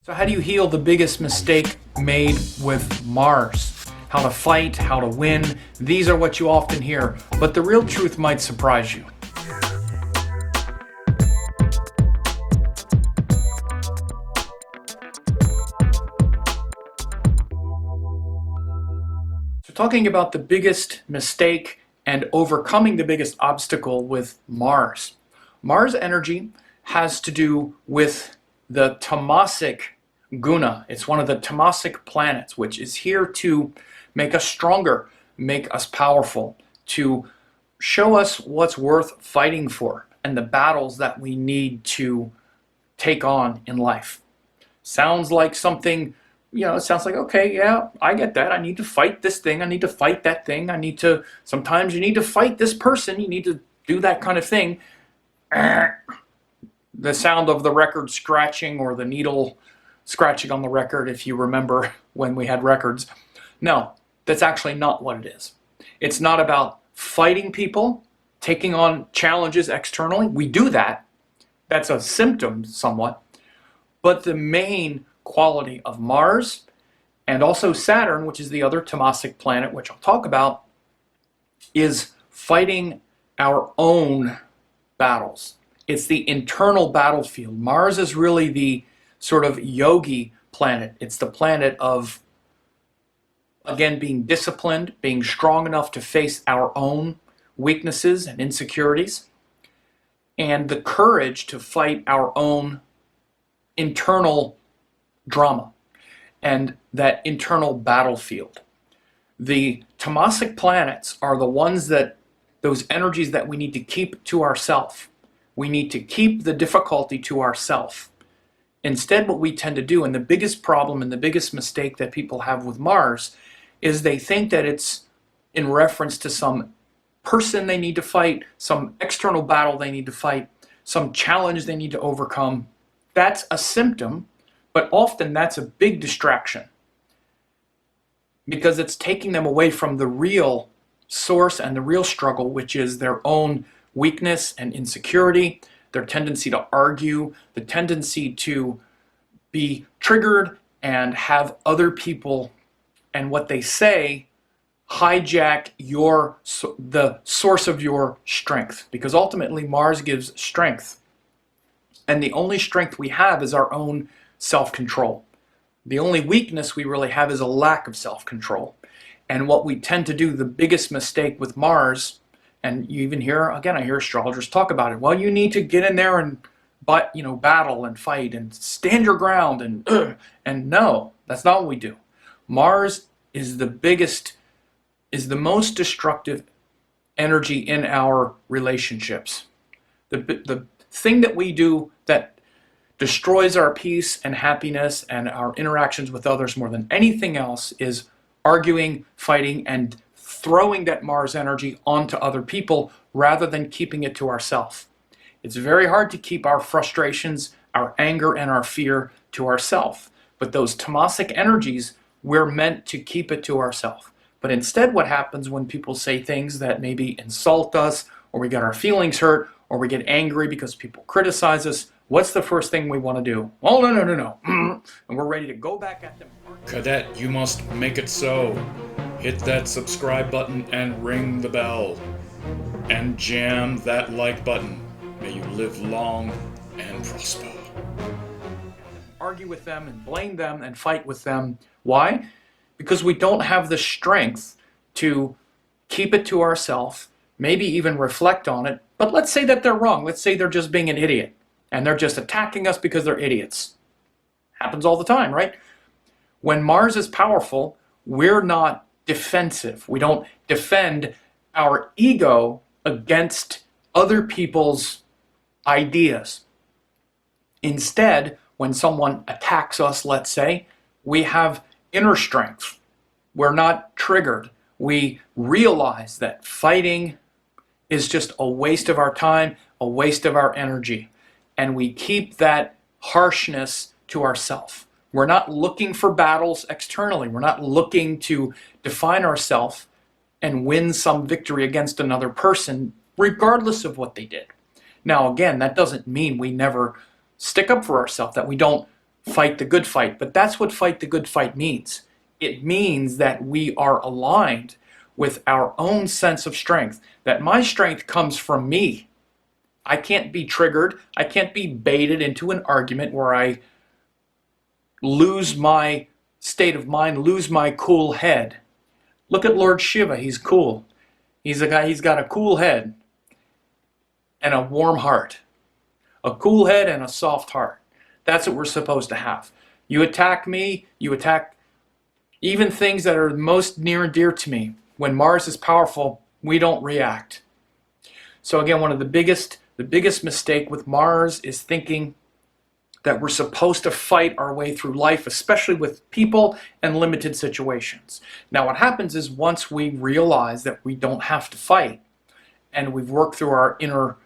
So how do you heal the biggest mistake made with Mars? How to fight, how to win, these are what you often hear, but the real truth might surprise you. So talking about the biggest mistake and overcoming the biggest obstacle with Mars. Mars energy has to do with the tamasic guna. It's one of the tamasic planets, which is here to make us stronger, make us powerful, to show us what's worth fighting for and the battles that we need to take on in life. Sounds like something, it sounds like, okay, yeah, I get that. I need to fight this thing. I need to fight that thing. Sometimes you need to fight this person. You need to do that kind of thing. The sound of the record scratching or the needle scratching on the record, if you remember when we had records. No, that's actually not what it is. It's not about fighting people, taking on challenges externally. We do that. That's a symptom somewhat. But the main quality of Mars and also Saturn, which is the other tamasic planet, which I'll talk about, is fighting our own battles. It's the internal battlefield. Mars is really the sort of yogi planet. It's the planet of, again, being disciplined, being strong enough to face our own weaknesses and insecurities, and the courage to fight our own internal drama and that internal battlefield. The tamasic planets are the ones those energies that we need to keep to ourselves. We need to keep the difficulty to ourselves. Instead, what we tend to do, and the biggest problem and the biggest mistake that people have with Mars, is they think that it's in reference to some person they need to fight, some external battle they need to fight, some challenge they need to overcome. That's a symptom, but often that's a big distraction because it's taking them away from the real source and the real struggle, which is their own weakness and insecurity, their tendency to argue, the tendency to be triggered and have other people and what they say hijack the source of your strength. Because ultimately Mars gives strength. And the only strength we have is our own self-control. The only weakness we really have is a lack of self-control. And what we tend to do, the biggest mistake with Mars, and you even hear, again, I hear astrologers talk about it. Well, you need to get in there and battle and fight and stand your ground and no, that's not what we do. Mars is the most destructive energy in our relationships. The thing that we do that destroys our peace and happiness and our interactions with others more than anything else is arguing, fighting, and throwing that Mars energy onto other people rather than keeping it to ourselves. It's very hard to keep our frustrations, our anger, and our fear to ourselves. But those tamasic energies, we're meant to keep it to ourselves. But instead what happens when people say things that maybe insult us, or we get our feelings hurt, or we get angry because people criticize us, what's the first thing we want to do? Oh, no. And we're ready to go back at them. Cadet, you must make it so. Hit that subscribe button and ring the bell. And jam that like button. May you live long and prosper. Argue with them and blame them and fight with them. Why? Because we don't have the strength to keep it to ourselves, maybe even reflect on it. But let's say that they're wrong. Let's say they're just being an idiot and they're just attacking us because they're idiots. Happens all the time, right? When Mars is powerful, we're not defensive. We don't defend our ego against other people's ideas. Instead, when someone attacks us, let's say, we have inner strength. We're not triggered. We realize that fighting is just a waste of our time, a waste of our energy. And we keep that harshness to ourselves. We're not looking for battles externally. We're not looking to define ourselves and win some victory against another person, regardless of what they did. Now, again, that doesn't mean we never stick up for ourselves, that we don't fight the good fight. But that's what fight the good fight means. It means that we are aligned with our own sense of strength, that my strength comes from me. I can't be triggered. I can't be baited into an argument where I lose my state of mind, lose my cool head. Look at Lord Shiva. He's cool. He's a guy, he's got a cool head and a warm heart. A cool head and a soft heart. That's what we're supposed to have. You attack me, you attack even things that are most near and dear to me. When Mars is powerful, we don't react. So again, one of the biggest mistake with Mars is thinking that we're supposed to fight our way through life, especially with people and limited situations. Now what happens is once we realize that we don't have to fight and we've worked through our inner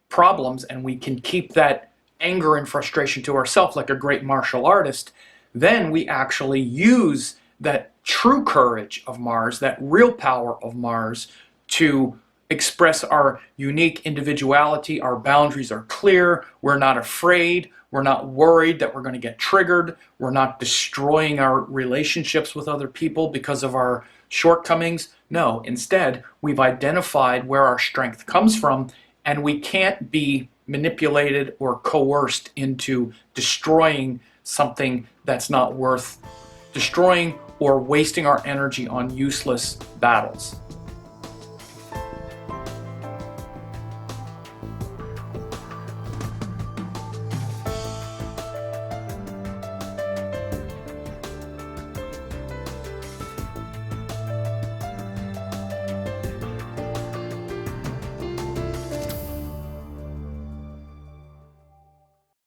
problems and we can keep that anger and frustration to ourselves like a great martial artist, then we actually use that true courage of Mars, that real power of Mars, to express our unique individuality. Our boundaries are clear. We're not afraid. We're not worried that we're going to get triggered. We're not destroying our relationships with other people because of our shortcomings. No, instead, we've identified where our strength comes from, and we can't be manipulated or coerced into destroying something that's not worth destroying or wasting our energy on useless battles.